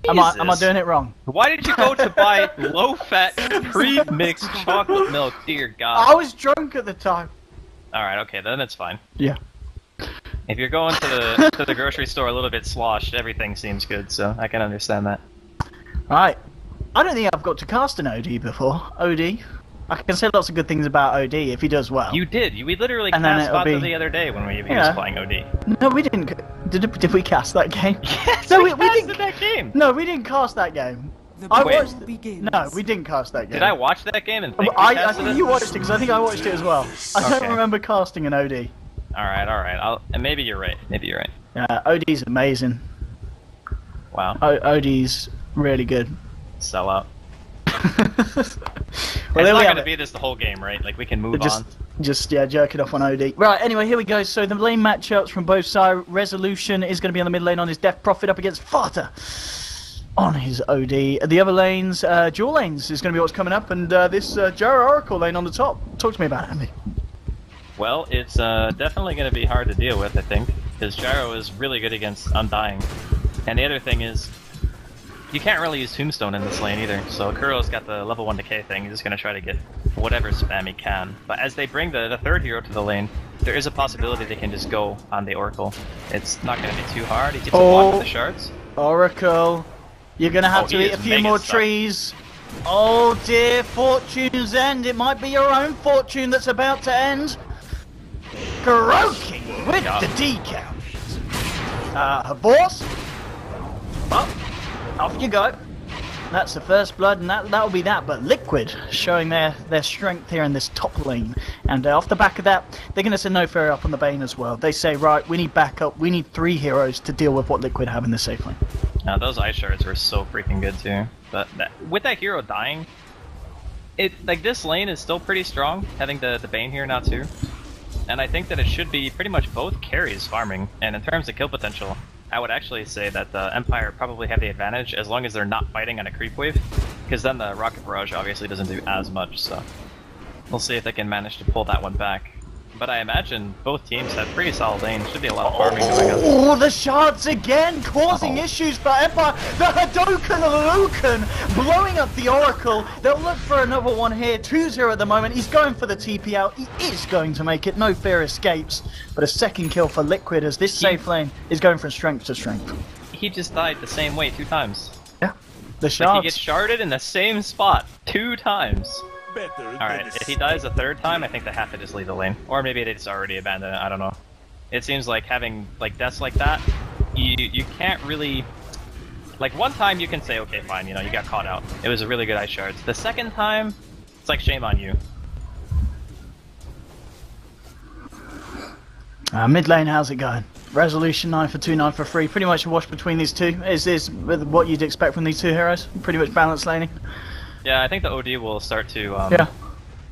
Am I doing it wrong? Why did you go to buy low-fat, pre-mixed chocolate milk? Dear God. I was drunk at the time. Alright, okay, then it's fine. Yeah. If you're going to the grocery store a little bit sloshed, everything seems good, so I can understand that. Right. I don't think I've got to cast an OD before. OD. I can say lots of good things about OD if he does well. You did. We literally cast Bata the other day when he was playing OD. No, we didn't. Did we cast that game? Yes, no, we casted that game. No, we didn't cast that game. I watched. No, we didn't cast that game. Did I watch that game and think I think you watched it because I think I watched it as well. I don't remember casting an OD. All right. And maybe you're right. Yeah, OD's amazing. Wow. OD's really good. Sell out. Well, it's not going to be this the whole game, right? Like, we can move on. Just jerk it off on OD. Right, anyway, here we go. So the lane matchups from both sides. Resolution is going to be on the mid lane on his Death Prophet up against Fata on his OD. The other lanes, dual lanes, is going to be what's coming up. And this Jara Oracle lane on the top. Talk to me about it, Andy. Well, it's definitely going to be hard to deal with, I think. Because Gyro is really good against Undying. And the other thing is, you can't really use Tombstone in this lane either, so Kuro's got the level 1 decay thing. He's just going to try to get whatever spam he can. But as they bring the third hero to the lane, there is a possibility they can just go on the Oracle. It's not going to be too hard. He gets a block with the shards. Oracle, you're going to have to eat a few more trees. Oh dear, Fortune's End. It might be your own fortune that's about to end. Kuroki with the decal. Boss. Up. Off you go. That's the first blood, and that'll be that. But Liquid showing their strength here in this top lane, and off the back of that, they're going to send No Fair up on the Bane as well. They say, right, we need backup. We need 3 heroes to deal with what Liquid have in the safe lane. Now those ice shards were so freaking good too. But with that hero dying, this lane is still pretty strong. Having the Bane here now too, and I think that it should be pretty much both carries farming. And in terms of kill potential, I would actually say that the Empire probably have the advantage as long as they're not fighting on a creep wave, because then the Rocket Barrage obviously doesn't do as much, so we'll see if they can manage to pull that one back. But I imagine both teams have pretty solid lanes, should be a lot of farming going on. Oh, the shards again, causing issues for Empire. The Hadoken Lucan blowing up the Oracle. They'll look for another one here, 2-0 at the moment. He's going for the TP out, he is going to make it, No Fear escapes. But a second kill for Liquid as this safe lane is going from strength to strength. He just died the same way 2 times. Yeah, the shards. Like he gets sharded in the same spot 2 times. Alright, if he dies a 3rd time, I think they have to just leave the lane. Or maybe they just already abandoned it, I don't know. It seems like having deaths like that, you can't really... Like, one time you can say, okay, fine, you got caught out. It was a really good ice shards. The second time, it's like, shame on you. Mid lane, how's it going? Resolution 9 for 2, 9 for 3. Pretty much a wash between these two. Is this what you'd expect from these two heroes? Pretty much balanced laning? Yeah, I think the OD will start to,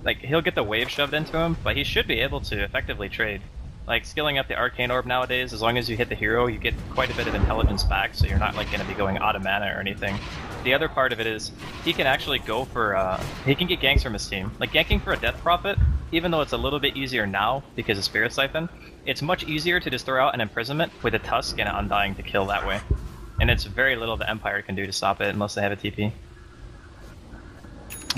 like, he'll get the wave shoved into him, but he should be able to effectively trade. Like, skilling up the Arcane Orb nowadays, as long as you hit the hero, you get quite a bit of intelligence back, so you're not, like, going to be going out of mana or anything. The other part of it is, he can actually go for, he can get ganks from his team. Like, ganking for a Death Prophet, even though it's a little bit easier now, because of Spirit Siphon, it's much easier to just throw out an Imprisonment with a Tusk and an Undying to kill that way. And it's very little the Empire can do to stop it, unless they have a TP.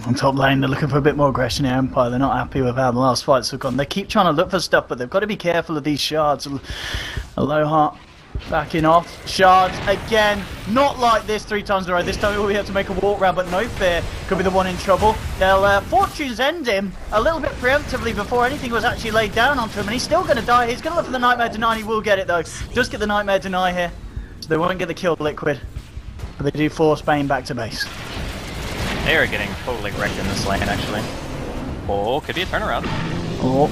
On top lane, they're looking for a bit more aggression here, Empire. They're not happy with how the last fights have gone. They keep trying to look for stuff, but they've got to be careful of these shards. Aloha backing off. Shards again. Not like this 3 times in a row. This time we have to make a walk round, but No Fear could be the one in trouble. They'll Fortune's End him a little bit preemptively before anything was actually laid down onto him, and he's still going to die. He's going to look for the Nightmare Deny. He will get it, though. Just get the Nightmare Deny here. So they won't get the kill, Liquid. But they do force Bane back to base. They are getting totally wrecked in this lane, actually. Oh, could be a turnaround. Oh.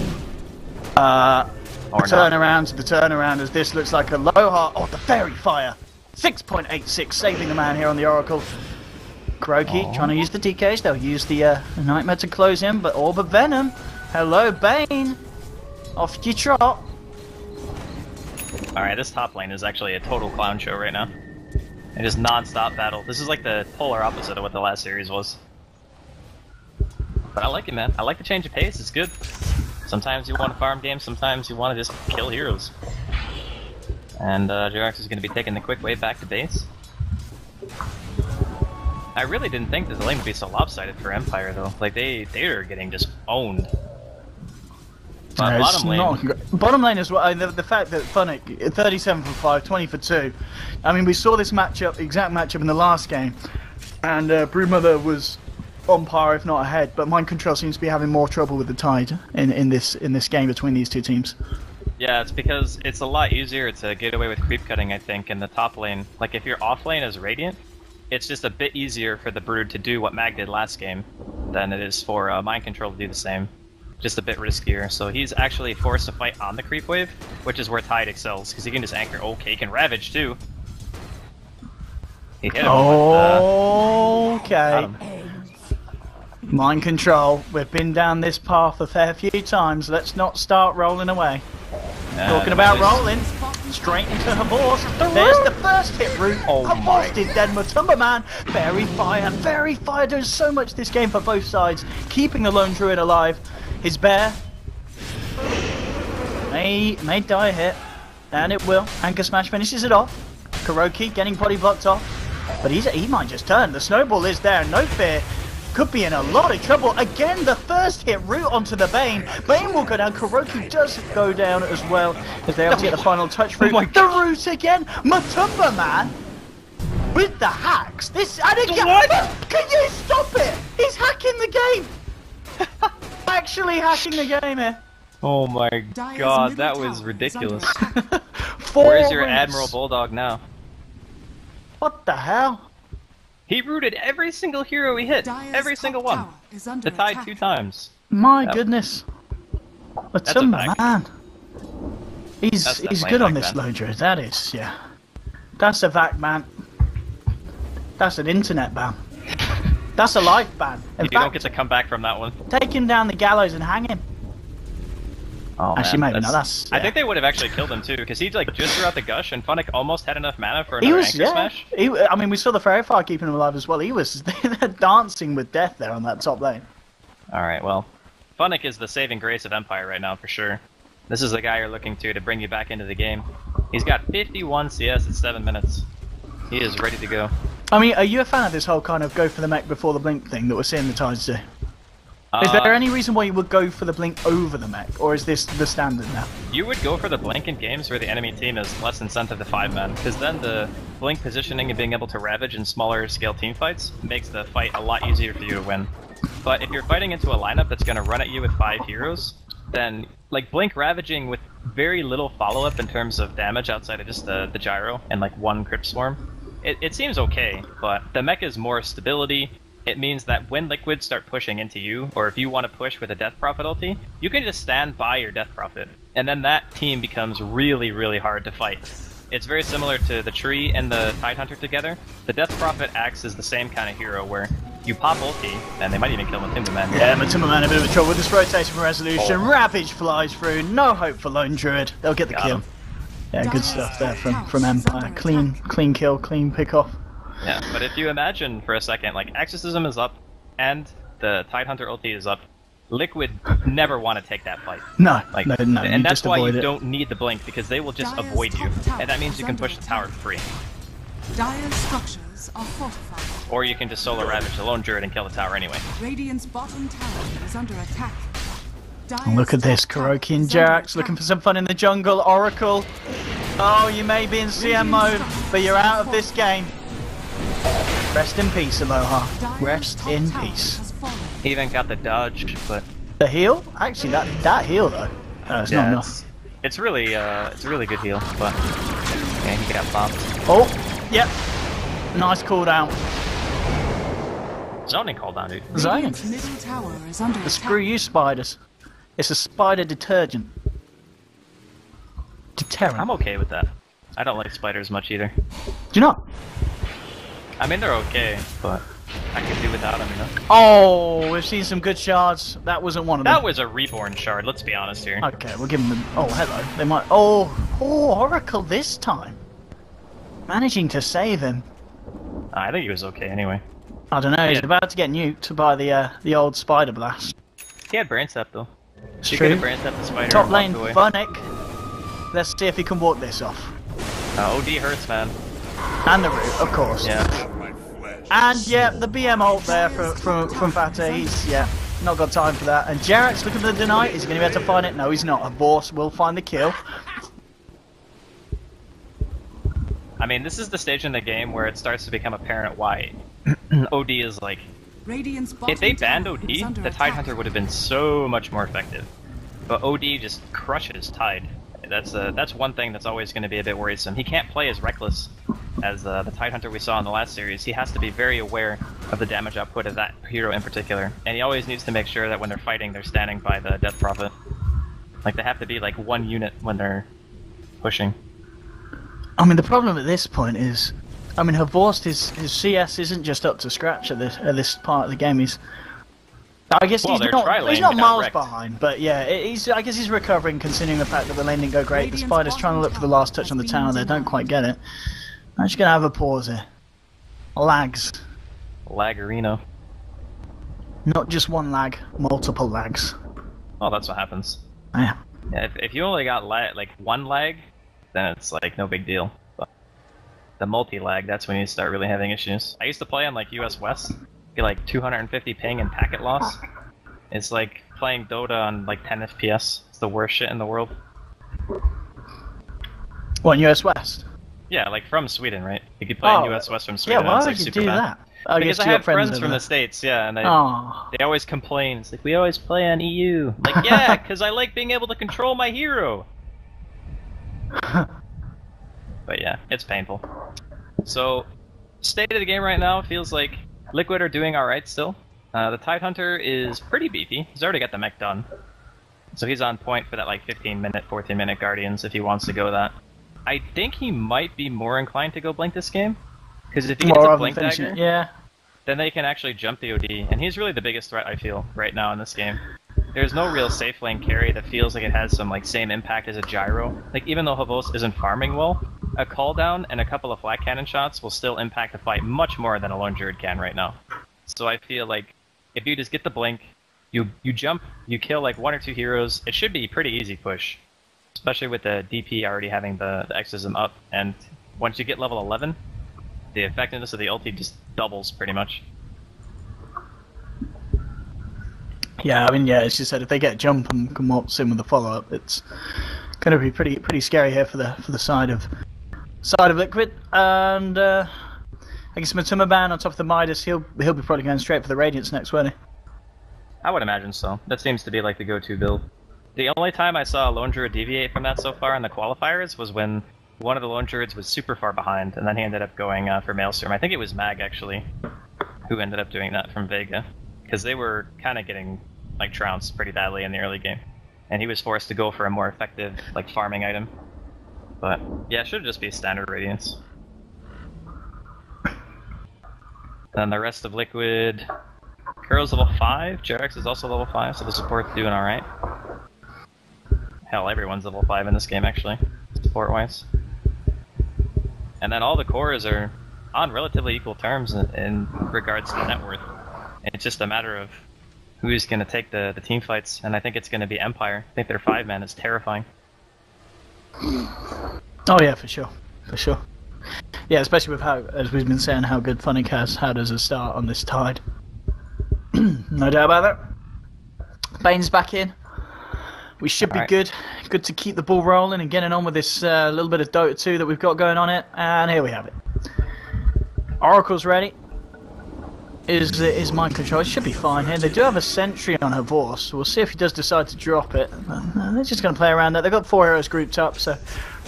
The turnaround as this looks like Aloha. Oh, the Fairy Fire. 6.86, saving the man here on the Oracle. Kuroki trying to use the DKs. They'll use the Nightmare to close him, but all but Venom. Hello, Bane. Off you trot. Alright, this top lane is actually a total clown show right now. It is non-stop battle. This is like the polar opposite of what the last series was. But I like it, man. I like the change of pace. It's good. Sometimes you want to farm games, sometimes you want to just kill heroes. And Jirax is going to be taking the quick way back to base. I really didn't think that the lane would be so lopsided for Empire though. Like they are getting just owned. But bottom lane as well. The fact that Funnick 37 for 5, 20 for 2. I mean, we saw this exact matchup in the last game, and Broodmother was on par, if not ahead. But Mind Control seems to be having more trouble with the Tide in this game between these two teams. Yeah, it's because it's a lot easier to get away with creep cutting, I think, in the top lane. Like if you're off lane as Radiant, it's just a bit easier for the Brood to do what Mag did last game than it is for Mind Control to do the same. Just a bit riskier. So he's actually forced to fight on the creep wave, which is where Tide excels, because he can just anchor. Okay, he can Ravage too. He hit him okay. Mind Control. We've been down this path a fair few times. Let's not start rolling away. Talking about rolling, straight into her boss. There's the first hit route. Her boss is dead. Matumba Man, very fire, doing so much this game for both sides, keeping the lone druid alive. His bear may die a hit, and it will. Anchor Smash finishes it off. Kuroki getting body blocked off, but he might just turn. The snowball is there, no fear. Could be in a lot of trouble. Again, the first hit route onto the Bane. Bane will go down. Kuroki does go down as well as they're able to get the final touch route. The route again. Matumba Man with the hacks. This and again. Can you stop it? He's hacking the game. Actually hacking the game here. Oh my god, that was ridiculous. Where's your Admiral Bulldog now? What the hell? He rooted every single hero he hit. Every single one. The Tide 2 times. My goodness. Matumba Man. He's good on this low druid. That is, yeah. That's a vac ban. That's an internet ban. That's a life ban. You don't get to come back from that one. Take him down the gallows and hang him. Oh, actually, maybe not. That's. Yeah. I think they would have actually killed him too, because he like just threw out the gush, and Funnick almost had enough mana for another anchor smash. I mean, we saw the Fairy Fire keeping him alive as well. He was dancing with death there on that top lane. All right, well, Funnick is the saving grace of Empire right now for sure. This is the guy you're looking to bring you back into the game. He's got 51 CS in 7 minutes. He is ready to go. I mean, are you a fan of this whole kind of go for the mech before the blink thing that we're seeing the Tides do? Is there any reason why you would go for the blink over the mech, or is this the standard now? You would go for the blink in games where the enemy team is less incentive to 5 men, because then the blink positioning and being able to ravage in smaller scale team fights makes the fight a lot easier for you to win. But if you're fighting into a lineup that's going to run at you with 5 heroes, then like blink ravaging with very little follow-up in terms of damage outside of just the gyro and like 1 crypt swarm, it seems okay, but the mech is more stability. It means that when liquids start pushing into you, or if you want to push with a Death Prophet ulti, you can just stand by your Death Prophet, and then that team becomes really, really hard to fight. It's very similar to the Tree and the Tidehunter together. The Death Prophet acts as the same kind of hero, where you pop ulti, and they might even kill Matumba Man. Yeah, Matumba Man a bit of trouble with this rotation from Resolution. Ravage flies through, no hope for Lone Druid. They'll get the kill. Yeah, good stuff there from Empire. Clean kill, clean pick off. Yeah, but if you imagine for a second, like, Exorcism is up, and the Tidehunter ulti is up, Liquid never want to take that fight. No, like, no. And that's why you don't need the blink, because they will just avoid you, and that means you can push the tower for free. Dire's structures are fortified. Or you can just solo ravage the lone druid and kill the tower anyway. Radiant's bottom tower is under attack. Look at this, Kuroki and Jax looking for some fun in the jungle. Oracle, oh, you may be in CM mode, but you're out of this game. Rest in peace, Aloha. Rest in peace. He even got the dodge, but the heal? Actually, that heal though. It's not enough. It's a really good heal, but yeah, he got bombed. Oh, yep. Nice cooldown. Zoning cooldown, dude. Zoning. Screw you, spiders. It's a spider detergent. Deterrent. I'm okay with that. I don't like spiders much either. Do you not? I mean, they're okay, but I could do without them, you know? Oh, we've seen some good shards. That wasn't one of them. That was a reborn shard, let's be honest here. Okay, we'll give them the... Oh, hello. They might... Oh, Oracle this time. Managing to save him. I think he was okay anyway. I don't know, he's about to get nuked by the old Spider Blast. He had Brain Step though. She could have Brain Step the spider. Top lane, Funnick. Let's see if he can walk this off. OD hurts, man. And the root, of course. Yeah. And yeah, the BM ult there from Fate. He's not got time for that. And Jarek's looking for the deny. Is he going to be able to find it? No, he's not. Horse will find the kill. I mean, this is the stage in the game where it starts to become apparent why OD is like... If they banned OD, the Tidehunter would have been so much more effective. But OD just crushes Tide. That's one thing that's always going to be a bit worrisome. He can't play as reckless as the Tidehunter we saw in the last series. He has to be very aware of the damage output of that hero in particular. And he always needs to make sure that when they're fighting, they're standing by the Death Prophet. Like, they have to be like one unit when they're pushing. I mean, the problem at this point is, I mean, Havorst, his CS isn't just up to scratch at this part of the game. I guess he's not miles behind, but yeah, I guess he's recovering considering the fact that the lane didn't go great. The Spider's trying to look for the last touch on the tower there, don't quite get it. I'm just going to have a pause here. Lags. Lagarino. Not just one lag, multiple lags. Oh, that's what happens. Yeah. Yeah, if you only got like one lag, then it's like no big deal. But the multi-lag, that's when you start really having issues. I used to play on like US West, get like 250 ping and packet loss. It's like playing Dota on like 10 FPS. It's the worst shit in the world. What, in US West? Yeah, like from Sweden, right? You could play in US West from Sweden. Yeah, why would you do that? Because I have friends from the States, yeah, and they always complain. It's like, we always play on EU. Like, yeah, because I like being able to control my hero. But yeah, it's painful. So, state of the game right now feels like Liquid are doing alright still. The Tidehunter is pretty beefy. He's already got the mech done. So he's on point for that like 15-minute, 14-minute Guardians if he wants to go that. I think he might be more inclined to go Blink this game. Because if he gets a Blink dagger, then they can actually jump the OD. And he's really the biggest threat, I feel, right now in this game. There's no real safe lane carry that feels like it has some like same impact as a gyro. Like, even though Havos isn't farming well, a call down and a couple of flat cannon shots will still impact the fight much more than a lone druid can right now. So I feel like if you just get the blink, you jump, you kill like one or two heroes, it should be a pretty easy push. Especially with the DP already having the exorcism up, and once you get level 11, the effectiveness of the ulti just doubles pretty much. Yeah, I mean, yeah, as you said, if they get jump and come up soon with the follow-up, it's going to be pretty scary here for the side of Liquid. And I guess Matumaban on top of the Midas, he'll be probably going straight for the Radiance next, won't he? I would imagine so. That seems to be like the go-to build. The only time I saw a lone druid deviate from that so far in the qualifiers was when one of the lone druids was super far behind, and then he ended up going for Maelstrom. I think it was Mag, actually, who ended up doing that from Vega. Because they were kind of getting like trounced pretty badly in the early game. And he was forced to go for a more effective like farming item. But yeah, it should just be standard Radiance. Then the rest of Liquid... Kuro's level 5, Jarex is also level 5, so the support's doing alright. Hell, everyone's level 5 in this game, actually, support-wise. And then all the cores are on relatively equal terms in regards to net worth. It's just a matter of who's going to take the team fights, and I think it's going to be Empire. I think their 5-man is terrifying. Oh yeah, for sure. For sure. Yeah, especially with how, as we've been saying, how good Funnick has had as a start on this Tide. No doubt about that. Bane's back in. We should be good. Good to keep the ball rolling and getting on with this little bit of Dota 2 that we've got going on it. And here we have it. Oracle's ready. Is mind control. It should be fine here. They do have a sentry on her Vorce, so we'll see if he does decide to drop it. They're just going to play around that. They've got 4 heroes grouped up, so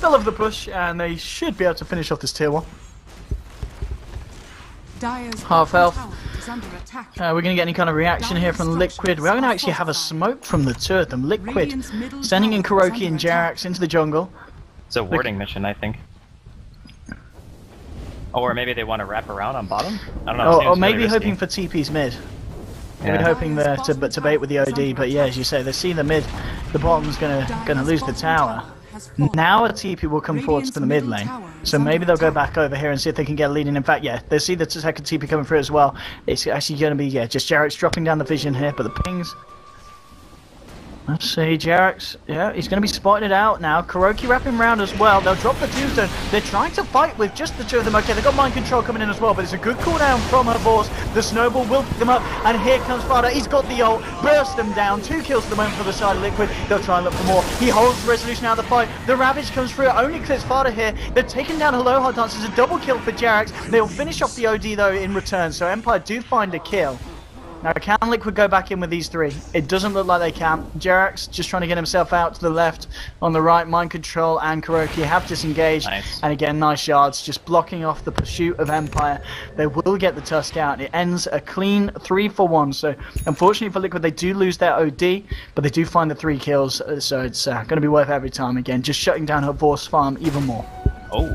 they'll have the push, and they should be able to finish off this tier 1. Half health. We're going to get any kind of reaction here from Liquid. We're going to actually have a smoke from the two of them. Liquid sending in Kuroki and Jarax into the jungle. It's a warding mission, I think. Or maybe they want to wrap around on bottom? I don't know. Or maybe really hoping for TP's mid. Maybe hoping to bait with the OD, but yeah, as you say, they see the mid, the bottom's gonna lose the tower. Now a TP will come forward to the mid lane, so maybe they'll go back over here and see if they can get a lead in. In fact, yeah, they see the second TP coming through as well. It's actually going to be, just Jarek's dropping down the vision here, but the pings... Let's see, Jarek's, yeah, he's going to be spotted out now. Kuroki wrapping around as well. They'll drop the tombstone. They're trying to fight with just the two of them. Okay, they've got mind control coming in as well, but it's a good cooldown from her boss. The snowball will pick them up, and here comes Fada. He's got the ult, burst them down. 2 kills at the moment for the side of Liquid. They'll try and look for more. He holds the resolution out of the fight. The Ravage comes through, only clears Fada here. They're taking down Aloha Dance. It's a double kill for Jarex. They'll finish off the OD though in return, so Empire do find a kill. Now, can Liquid go back in with these 3? It doesn't look like they can. Jarex just trying to get himself out to the left. On the right, Mind Control and Kuroki have disengaged. Nice. And again, nice shards, just blocking off the pursuit of Empire. They will get the Tusk out. It ends a clean 3-for-1. So, unfortunately for Liquid, they do lose their OD, but they do find the 3 kills. So, it's going to be worth every time again. Just shutting down her Vorse farm even more. Oh,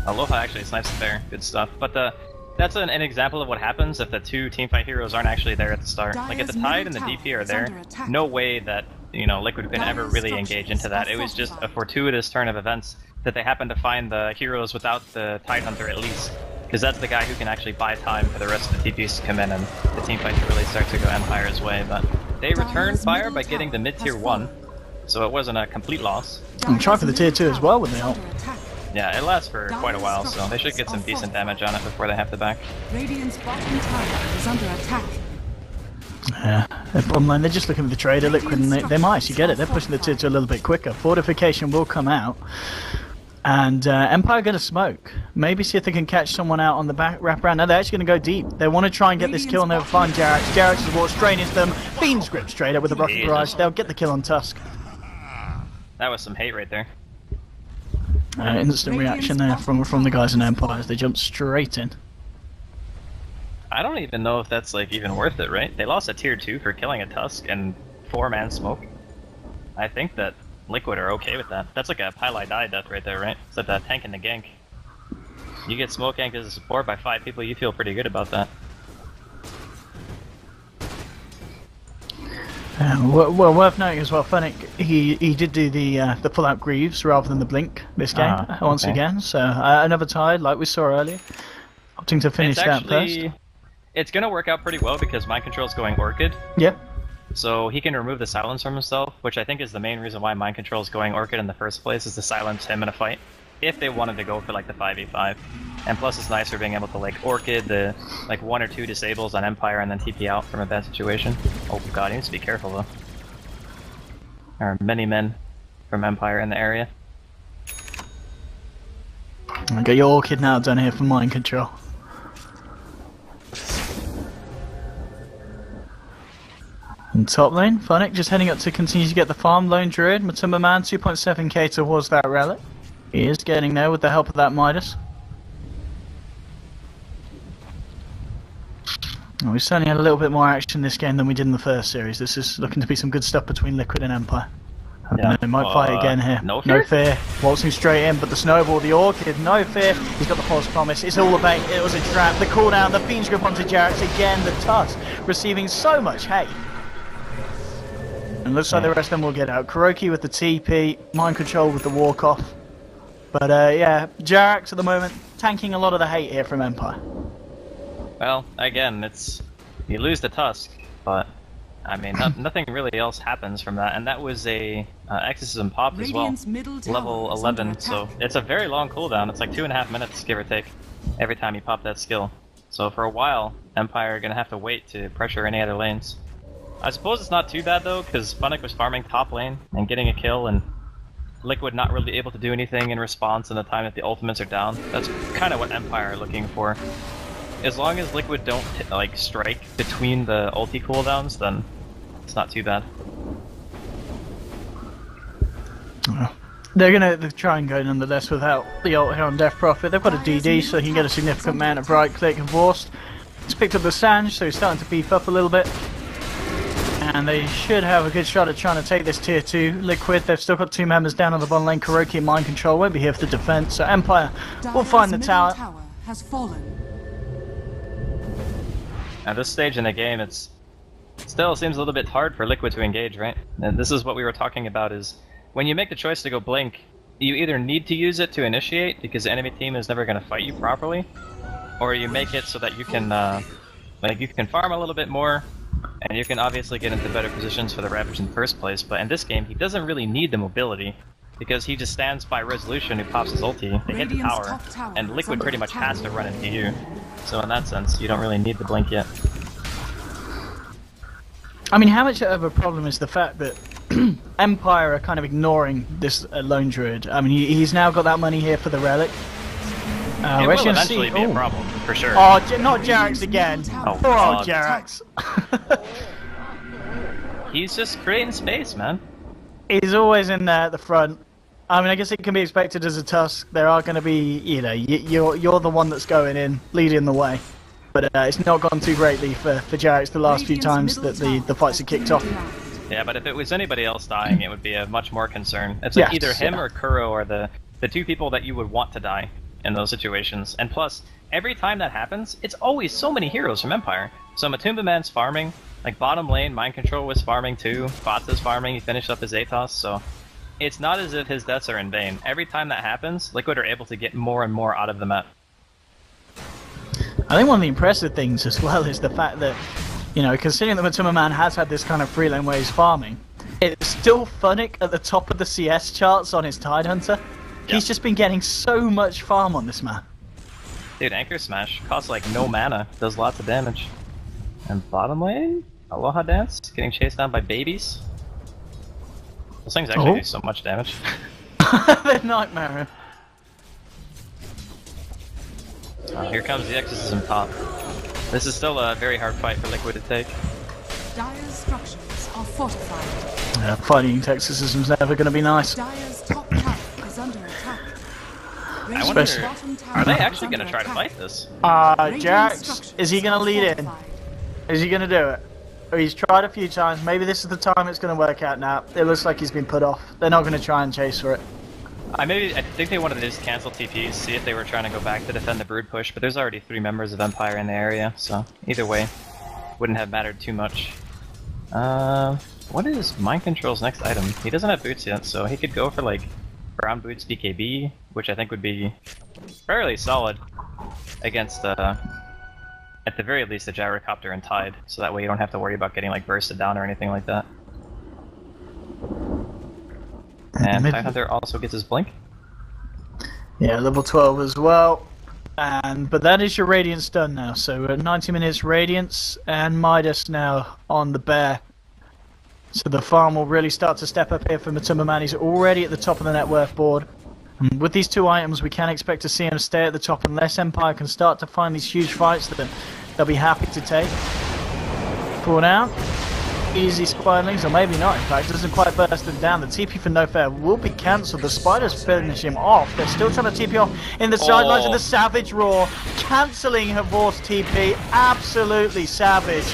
Aloha actually snipes it there. Good stuff. But that's an example of what happens if the 2 teamfight heroes aren't actually there at the start. Like if the Tide and the DP are there, no way that, you know, Liquid can ever really engage into that. It was just a fortuitous turn of events that they happened to find the heroes without the Tide Hunter at least. Because that's the guy who can actually buy time for the rest of the TPs to come in and the teamfight to really start to go Empire's way. But they returned fire by getting the mid-tier 1, so it wasn't a complete loss. And try for the tier 2 as well with the ult. Yeah, it lasts for quite a while, so they should get some decent damage on it before they have to back. Radiant's bottom tower is under attack. Yeah, the bottom line, they're just looking for the trader, Liquid, and they might, you get it, they're pushing the tier 2 a little bit quicker. Fortification will come out, and Empire going to smoke. Maybe see if they can catch someone out on the back wraparound. No, they're actually going to go deep. They want to try and get this kill and they'll find Jarex. Jarex is what's straight into them. Fiend's Grip straight up with the Rocket Barrage. They'll get the kill on Tusk. That was some hate right there. Instant reaction there from the guys in Empire as they jump straight in. I don't even know if that's like even worth it, right? They lost a tier 2 for killing a Tusk and 4-man smoke. I think that Liquid are okay with that. That's like a highlight die death right there, right? It's like a tank and the gank. You get smoke ganked as a support by 5 people, you feel pretty good about that. Well, worth noting as well, Fennec, he did do the pull-out Greaves rather than the Blink this game, once again, so another Tide like we saw earlier, opting to finish that first. It's going to work out pretty well because Mind Control's going Orchid. Yep. So he can remove the silence from himself, which I think is the main reason why Mind Control is going Orchid in the first place, is to silence him in a fight, if they wanted to go for like the 5v5. And plus it's nicer being able to like Orchid the like 1 or 2 disables on Empire and then TP out from a bad situation. Oh god, he needs to be careful though. There are many men from Empire in the area. I'll get your Orchid now done here for Mind Control. And top lane, Phonic just heading up to continue to get the farm. Lone Druid, Matumba Man, 2.7k towards that relic. He is getting there with the help of that Midas. Well, we certainly had a little bit more action this game than we did in the first series. This is looking to be some good stuff between Liquid and Empire. Yeah. They might fight again here. No fear. Waltzing straight in, but the snowball, the Orchid, no fear. He's got the false promise. It's all a bait. It was a trap. The cooldown, the Fiend's Grip onto Jarex. Again, the Tusk receiving so much hate. And looks like the rest of them will get out. Kuroki with the TP, Mind Control with the walk-off. But yeah, Jarex at the moment tanking a lot of the hate here from Empire. Well, again, it's you lose the Tusk, but I mean nothing really else happens from that, and that was a Exorcism pop as well, level 11. So it's a very long cooldown. It's like 2.5 minutes, give or take, every time you pop that skill. So for a while, Empire are gonna have to wait to pressure any other lanes. I suppose it's not too bad though, because Funnick was farming top lane and getting a kill, and Liquid not really able to do anything in response in the time that the ultimates are down. That's kind of what Empire are looking for. As long as Liquid don't like strike between the ulti cooldowns, then it's not too bad. They're gonna try and go nonetheless without the ult here on Death Prophet. They've got a DD, so he can get a significant amount of right click and Vorst. He's picked up the Sange, so he's starting to beef up a little bit. And they should have a good shot at trying to take this tier 2 Liquid. They've still got 2 members down on the bottom lane. Kuroki and Mind Control won't be here for the defense, so Empire will find the tower. Has fallen. At this stage in the game, it still seems a little bit hard for Liquid to engage, right? And this is what we were talking about, is when you make the choice to go Blink, you either need to use it to initiate because the enemy team is never going to fight you properly, or you make it so that you can you can farm a little bit more And you can obviously get into better positions for the Ravage in the first place, but in this game, he doesn't really need the mobility, because he just stands by Resolution who pops his ulti, they hit the tower, and Liquid pretty much has to run into you. So in that sense, you don't really need the blink yet. I mean, how much of a problem is the fact that Empire are kind of ignoring this lone druid? I mean, he's now got that money here for the relic. It will eventually be a problem, for sure. Oh, not Jerax again. Oh, poor old Jerax. He's just creating space, man. He's always in there at the front. I mean, I guess it can be expected as a Tusk. There are going to be, you know, you're the one that's going in, leading the way. But it's not gone too greatly for Jerax the last few times that the fights are kicked off. Yeah, but if it was anybody else dying, it would be a much more concern. It's like either him or Kuro are the two people that you would want to die in those situations. And plus, every time that happens, it's always so many heroes from Empire. So Matumba Man's farming, like bottom lane, Mind Control was farming too, Bata's farming, he finished up his Athos, so it's not as if his deaths are in vain. Every time that happens, Liquid are able to get more and more out of the map. I think one of the impressive things as well is the fact that, you know, considering that Matumba Man has had this kind of free lane where he's farming, it's still Funnick at the top of the CS charts on his Tidehunter. He's just been getting so much farm on this map. Dude, Anchor Smash costs like no mana, does lots of damage. And bottom lane? Aloha Dance? Getting chased down by babies? Those things actually do so much damage. They're nightmare. Here comes the Exorcism top. This is still a very hard fight for Liquid to take. Dire's structures are fortified. Yeah, fighting Exorcism's never going to be nice. Dire's top tower is under attack. I wonder, are they actually going to try to fight this? Jerax, is he going to lead in? Is he going to do it? Or he's tried a few times, maybe this is the time it's going to work out now. It looks like he's been put off. They're not going to try and chase for it. I think they wanted to just cancel TPs, see if they were trying to go back to defend the Brood push, but there's already 3 members of Empire in the area, so either way, wouldn't have mattered too much. What is Mind Control's next item? He doesn't have boots yet, so he could go for like brown boots BKB, which I think would be fairly solid against, at the very least, the Gyrocopter and Tide, so that way you don't have to worry about getting like bursted down or anything like that. And Tidehunter also gets his blink. Yeah, level 12 as well. But that is your Radiance done now. So we're at 90 minutes Radiance and Midas now on the bear. So the farm will really start to step up here for Matumba Man. He's already at the top of the net worth board. And with these 2 items, we can expect to see him stay at the top unless Empire can start to find these huge fights that they'll be happy to take. For now, easy spiralings, or maybe not, in fact, doesn't quite burst him down. The TP for No Fair will be cancelled. The Spiders finish him off. They're still trying to TP off in the sidelines of the Savage Roar, cancelling Havor's TP. Absolutely savage.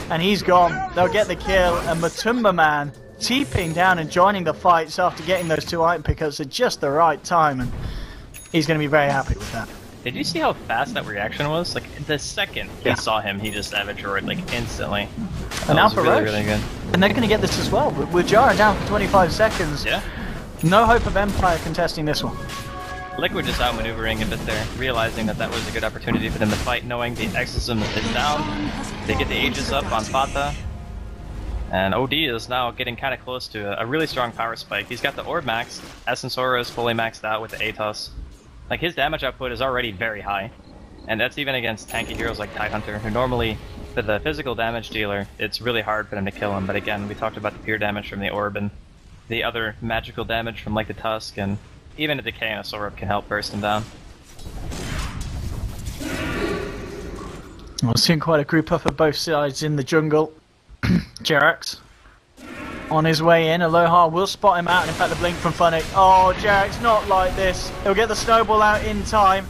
And he's gone. They'll get the kill, and Matumba Man TPing down and joining the fights after getting those 2 item pickups at just the right time, and he's going to be very happy with that. Did you see how fast that reaction was? Like, the second he saw him, he just Savage Roared, like, instantly. And now for really, really good. And they're going to get this as well. With Jara down for 25 seconds, no hope of Empire contesting this one. Liquid just outmaneuvering a bit there, realizing that that was a good opportunity for them to fight, knowing the Exorcism is down. They get the Aegis up on Fata. And OD is now getting kind of close to a really strong power spike. He's got the Orb maxed, Essence Aura is fully maxed out with the Atos. Like, his damage output is already very high. And that's even against tanky heroes like Tidehunter, who normally, for the physical damage dealer, it's really hard for them to kill him. But again, we talked about the pure damage from the Orb and the other magical damage from like the Tusk, and even a Decay and a Sorab can help burst him down. We're seeing quite a group up of both sides in the jungle. Jerax on his way in. Aloha will spot him out, and in fact the blink from Funnick. Oh, Jerax, not like this. He'll get the snowball out in time.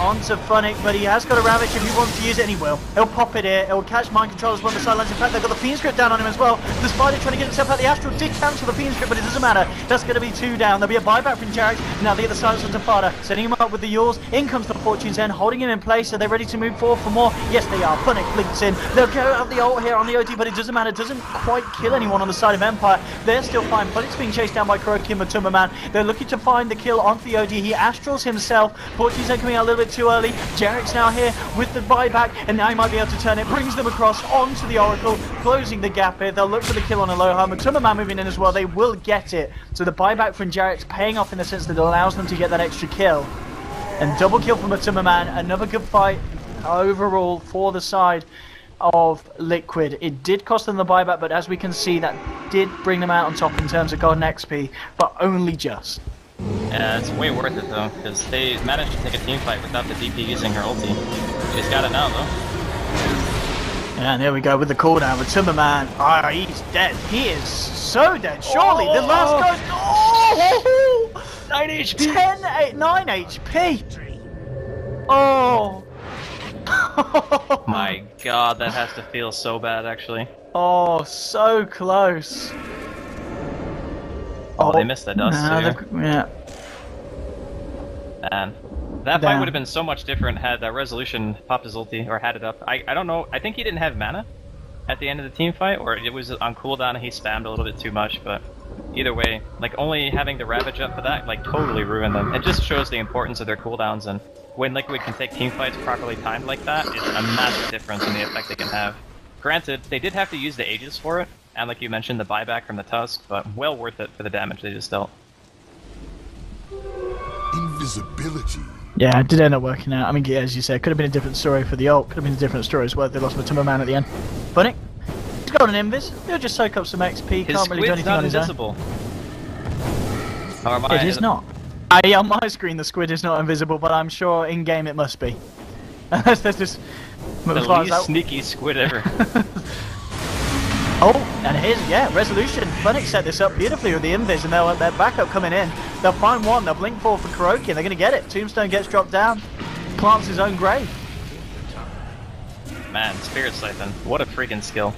Onto Funnick, but he has got a Ravage if he wants to use it, and he will. He'll pop it here. He'll catch Mind Control as well on the sidelines. In fact, they've got the Fiend Script down on him as well. The Spider trying to get himself out. The Astral did cancel the Fiend Script, but it doesn't matter. That's going to be 2 down. There'll be a buyback from Jerax. Now they get the silence onto Fada, setting him up with the Yaws. In comes the Fortune's End, holding him in place. Are they ready to move forward for more? Yes, they are. Funnick blinks in. They'll go out the ult here on the OT, but it doesn't matter. It doesn't quite kill anyone on the side of Empire. They're still fine. Funnick's being chased down by Kuroki and Matumba Man. They're looking to find the kill onto the OD. He Astrals himself. Fortune's End coming out a little bit too early. Jarek's now here with the buyback, and now he might be able to turn it. Brings them across onto the Oracle, closing the gap here. They'll look for the kill on Aloha. Matuma moving in as well. They will get it. So the buyback from Jarek's paying off in the sense that it allows them to get that extra kill. And double kill from Matuma. Another good fight overall for the side of Liquid. It did cost them the buyback, but as we can see, that did bring them out on top in terms of golden XP, but only just. Yeah, it's way worth it though, because they managed to take a team fight without the DP using her ulti. She's got it now though. And there we go with the cooldown with Timberman. Ah, he's dead. He is so dead. Surely the last goes. Oh! 9 HP. 9 HP. Oh. My god, that has to feel so bad actually. Oh, so close. Oh, they missed the dust too. Yeah. Man, that fight would have been so much different had that Resolution popped his ulti or had it up. I don't know. I think he didn't have mana at the end of the team fight, or it was on cooldown and he spammed a little bit too much. But either way, like only having the Ravage up for that like totally ruined them. It just shows the importance of their cooldowns, and when Liquid can take team fights properly timed like that, it's a massive difference in the effect they can have. Granted, they did have to use the Aegis for it, and like you mentioned, the buyback from the Tusk, but well worth it for the damage they just dealt. Invisibility. Yeah, it did end up working out. I mean, yeah, as you said, could have been a different story for the ult. Could have been a different story as well. They lost Matuma Man at the end. Funny. He's got an invis. He'll just soak up some XP. Can't really do anything on his own. It is not. On my screen, the squid is not invisible, but I'm sure in game it must be. That's just the least sneaky squid ever. Oh, and here's, Resolution. Funix set this up beautifully with the invis, and they'll let their backup coming in. They'll find one, they'll blink forward for Kuroki, and they're going to get it. Tombstone gets dropped down, plants his own grave. Man, Spirit Siphon, what a freaking skill.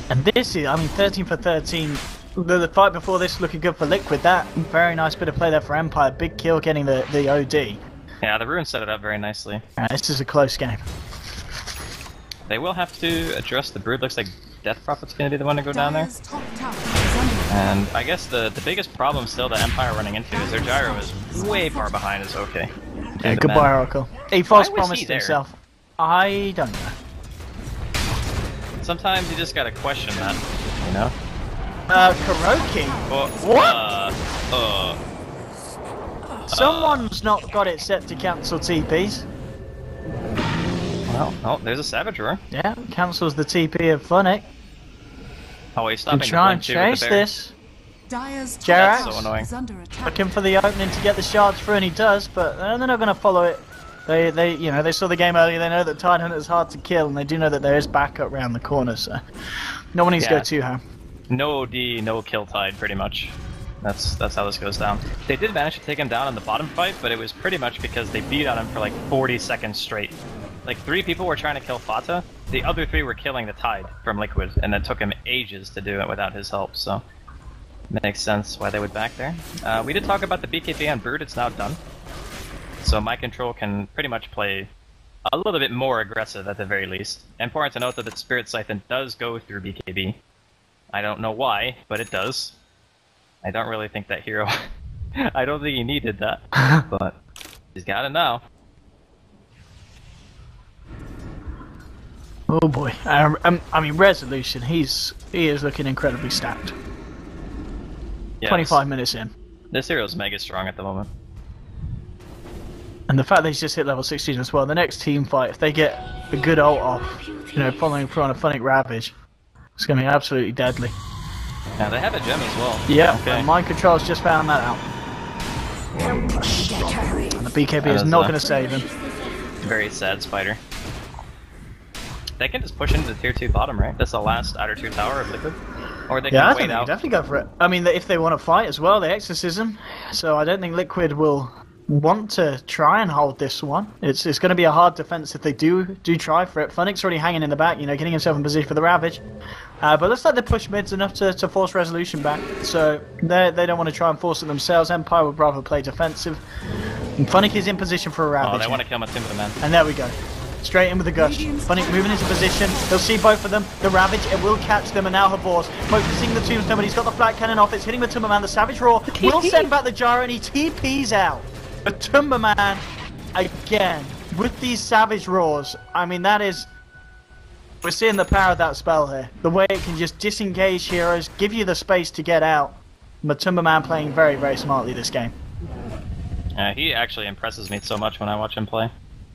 And this is, I mean, 13 for 13. The fight before this looking good for Liquid. That very nice bit of play there for Empire. Big kill getting the OD. Yeah, the Ruin set it up very nicely. This is a close game. They will have to address the Brood. Looks like Death Prophet's going to be the one to go down there. And I guess the biggest problem still that Empire are running into is their gyro is way far behind is okay. Yeah, goodbye Oracle. He false promised himself. I don't know. Sometimes you just gotta question that, you know? Kuroki? What? Someone's not got it set to cancel TPs. Well, oh, there's a Savage Roar. Yeah, cancels the TP of Funnick. Oh, he's stopping try and chase this. Jarek, so annoying. Looking for the opening to get the shards through, and he does, but they're not going to follow it. They, you know, they saw the game earlier. They know that Tidehunter is hard to kill, and they do know that there is backup around the corner, so no one needs to go too hard. No OD, no kill Tide, pretty much. That's how this goes down. They did manage to take him down in the bottom fight, but it was pretty much because they beat on him for like 40 seconds straight. Like 3 people were trying to kill Fata, the other 3 were killing the Tide from Liquid, and it took him ages to do it without his help, so makes sense why they would back there. We did talk about the BKB on Brood, it's now done. So my control can pretty much play a little bit more aggressive at the very least. Important to note that the Spirit Siphon does go through BKB. I don't know why, but it does. I don't really think that hero... I don't think he needed that, but he's got it now. Oh boy, I mean Resolution, he is looking incredibly stacked. Yes. 25 minutes in. This hero's mega strong at the moment. And the fact that he's just hit level 16 as well, the next team fight, if they get a good ult off, you know, following through on a Funnick Ravage, it's going to be absolutely deadly. Yeah, they have a gem as well. Yeah, okay. And Mind Control's just found that out. And the BKB is not going to save him. Very sad spider. They can just push into the tier 2 bottom, right? That's the last outer tier tower of Liquid. Or they can wait out. Definitely go for it. I mean, if they want to fight as well, they Exorcism. So I don't think Liquid will want to try and hold this one. It's going to be a hard defense if they do try for it. Funnick's already hanging in the back, you know, getting himself in position for the Ravage. But looks like they push mids enough to force Resolution back. So they don't want to try and force it themselves. Empire would rather play defensive. And Funnick is in position for a Ravage. Oh, they want to kill Matimba, man. And there we go. Straight in with the Gush. Funnick moving into position. They'll see both of them. The Ravage, it will catch them, and now Havors focusing the Tombstone, but he's got the flat cannon off. It's hitting the Timberman. The Savage Roar will send back the Gyro, and he TP's out. But Timberman, again, with these savage roars, I mean, that is... We're seeing the power of that spell here. The way it can just disengage heroes, give you the space to get out. Matumba Man playing very, very smartly this game. He actually impresses me so much when I watch him play.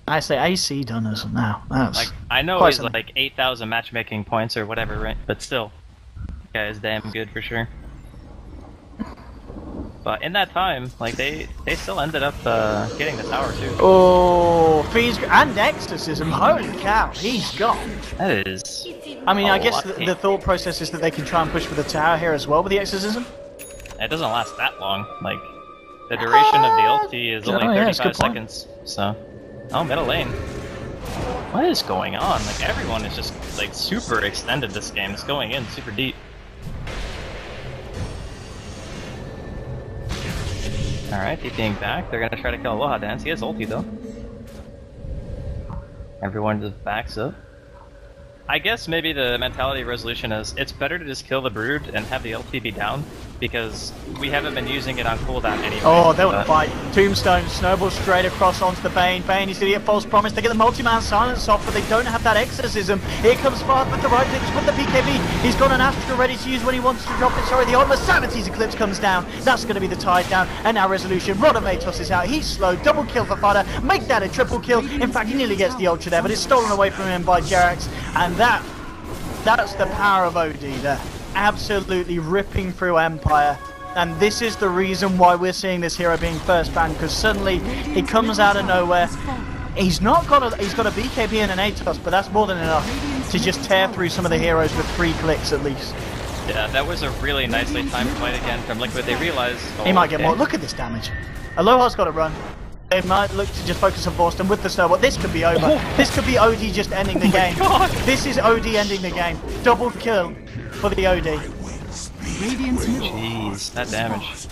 I say AC done us now. That's like, I know he's like 8,000 matchmaking points or whatever, right? But still, the guy is damn good for sure. But in that time, like they still ended up getting the tower too. Oh, Fiend's and Exorcism! Holy cow, he's gone. That is. I mean, I guess the thought process is that they can try and push for the tower here as well with the Exorcism. It doesn't last that long. Like the duration of the ulti is only 35 seconds. So, oh, middle lane. What is going on? Like everyone is just like super extended this game. It's going in super deep. Alright, TPing back. They're gonna try to kill Aloha Dance. He has ulti though. Everyone just backs up. I guess maybe the mentality resolution is it's better to just kill the Brood and have the LT be down because we haven't been using it on cooldown anyway. Oh, they want to fight. Tombstone, snowball straight across onto the Bane. Bane, he's going to get false promise. They get the multi-man silence off, but they don't have that exorcism. Here comes Fart with the right clicks with the BKB. He's got an Astra ready to use when he wants to drop it. Sorry, the Ultimate Sanity's Eclipse comes down. That's going to be the tide down. And now resolution. Rodomatos is out. He's slow. Double kill for Fada. Make that a triple kill. In fact, he nearly gets the Ultra there, but it's stolen away from him by Jerax. And that's the power of OD there. Absolutely ripping through Empire. And this is the reason why we're seeing this hero being first banned, because suddenly he comes out of nowhere. He's got a BKB and an Atos, but that's more than enough to just tear through some of the heroes with 3 clicks at least. Yeah, that was a really nicely timed fight again from Liquid. They realized... Oh, he might get more. Look at this damage. Aloha's got to run. They might look to just focus on Boston with the snowball. This could be over. This could be OD just ending the game. This is OD ending the game. Double kill for the OD. Jeez, that damage.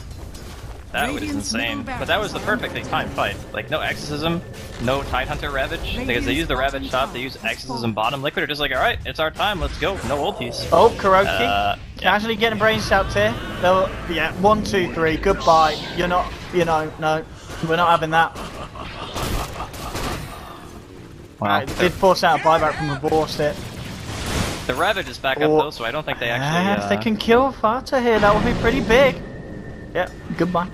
That was insane. But that was the perfectly timed fight. Like, no Exorcism, no Tidehunter Ravage. Because they use the Ravage top, they use Exorcism bottom. Liquid are just like, alright, it's our time, let's go. No ultis. Oh, Kuroki. Casually getting brains out here. Yeah, 1, 2, 3, goodbye. You're not, no. We're not having that. Wow. It did force out a buyback from the Boar Stit. The Ravage is back up though, so I don't think they actually... If they can kill Fata here, that would be pretty big. Yeah, goodbye.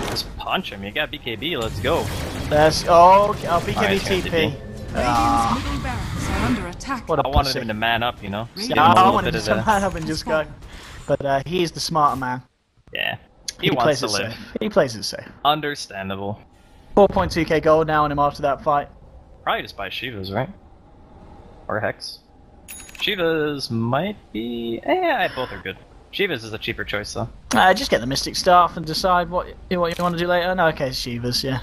Just punch him, you got BKB, let's go. BKB TP. What a I wanted him to man up, you know? I wanted him to man up and just go. But he's the smarter man. Yeah. He wants to live. He plays it safe. Understandable. 4.2k gold now on him after that fight. Probably just buy Shivas, right? Or Hex. Shivas might be... both are good. Shivas is a cheaper choice, though. Just get the Mystic Staff and decide what you want to do later. No, okay, Shivas, yeah.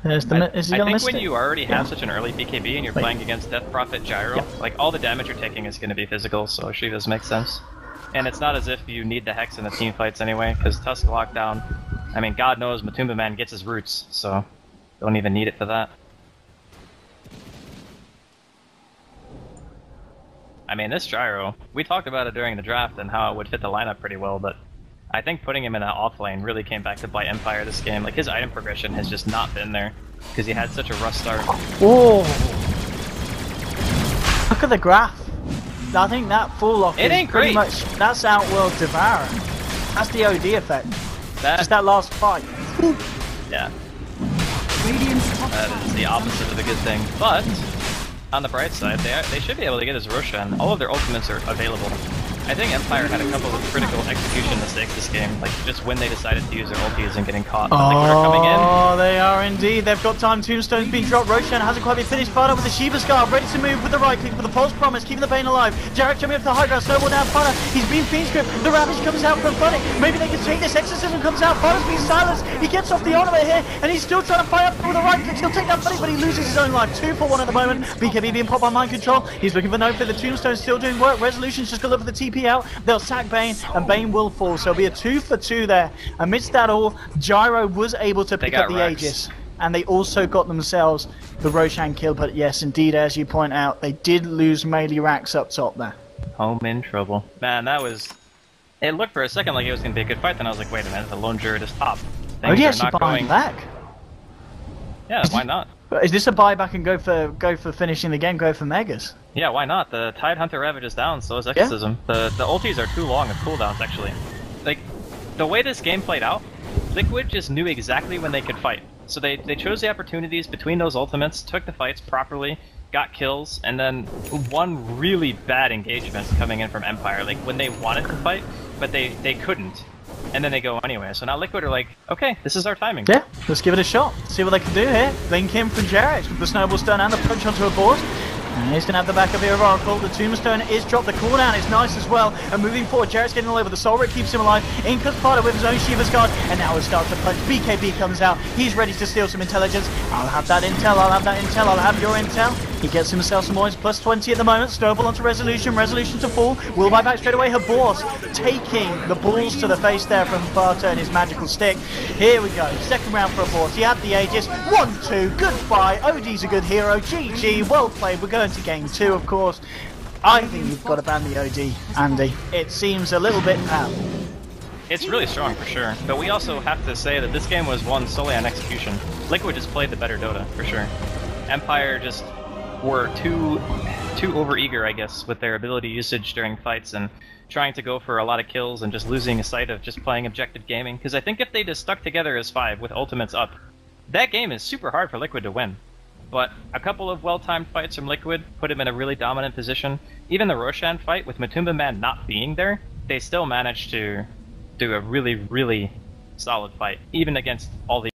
There's the I think when you already have such an early BKB and you're playing against Death Prophet Gyro, like all the damage you're taking is going to be physical, so Shivas makes sense. And it's not as if you need the Hex in the team fights anyway, because Tusk Lockdown, I mean, God knows Matumba Man gets his roots, so don't even need it for that. I mean, this Gyro, we talked about it during the draft and how it would fit the lineup pretty well, but I think putting him in that off lane really came back to bite Empire this game. Like, his item progression has just not been there, because he had such a rough start. Whoa! Look at the graph. I think that fall off is pretty much, that's Outworld Devourer. That's the OD effect. Just that last fight. Yeah. That is the opposite of a good thing. But, on the bright side, they should be able to get his Roshan. All of their ultimates are available. I think Empire had a couple of critical execution mistakes this game, like just when they decided to use their ultis and getting caught. But Liquid are coming in. Oh, they are indeed. They've got time. Tombstone's been dropped. Roshan hasn't quite been finished. Fada with the Shiva Scar, ready to move with the right click for the false promise, keeping the Bane alive. Jarek jumping up the high ground, snowball down Fada. He's been Fiend Script. The Ravage comes out from Funny. Maybe they can take this. Exorcism comes out. Fada's been silenced. He gets off the ultimate here, and he's still trying to fire up with the right click. He'll take that Funny, but he loses his own life. 2 for 1 at the moment. BKB being popped by mind control. He's looking for no for the Tombstone, still doing work. Resolution's just gonna look for the TP out. They'll sack Bane, and Bane will fall. So it'll be a 2 for 2 there. Amidst that all, Gyro was able to pick up the Aegis. And they also got themselves the Roshan kill. But yes, indeed, as you point out, they did lose melee racks up top there. Home in trouble. Man, that was It looked for a second like it was going to be a good fight, then I was like, wait a minute, the lone Druid is top. Oh, yeah, she's buying back. Yeah, why not? Is this a buyback and go for finishing the game, go for Megas? Yeah, why not? The Tidehunter Ravage is down, so is Exorcism. Yeah. The ultis are too long of cooldowns, actually. Like, the way this game played out, Liquid just knew exactly when they could fight. So they chose the opportunities between those ultimates, took the fights properly, got kills, and then one really bad engagement coming in from Empire, like when they wanted to fight, but they couldn't. And then they go anyway. So now Liquid are like, okay, this is our timing. Yeah, let's give it a shot. See what they can do here. Link in from Jarex with the Snowball Stone and the punch onto a board. And he's going to have the backup here of Oracle. The Tombstone is dropped. The cooldown is nice as well. And moving forward, Jaret's getting all over. The Soul Rip keeps him alive. In comes Sparta with his own Shiva's Guard. And now it starts to punch. BKB comes out. He's ready to steal some intelligence. I'll have that intel. I'll have that intel. I'll have your intel. He gets himself some points. Plus 20 at the moment. Snowball onto Resolution. Resolution to fall. Will buy back straight away. Her boss taking the balls to the face there from Sparta and his magical stick. Here we go. Second round for a boss. He had the Aegis. 1-2. Goodbye. OD's a good hero. GG. Well played. We're going to game 2, of course. I think you've got to ban the OD, Andy. It seems a little bit bad. It's really strong for sure, but we also have to say that this game was won solely on execution. Liquid just played the better Dota, for sure. Empire just were too overeager, I guess, with their ability usage during fights and trying to go for a lot of kills and just losing sight of just playing objective gaming. Because I think if they just stuck together as 5 with ultimates up, that game is super hard for Liquid to win. But a couple of well-timed fights from Liquid put him in a really dominant position. Even the Roshan fight, with Matumba Man not being there, they still managed to do a really, really solid fight, even against all the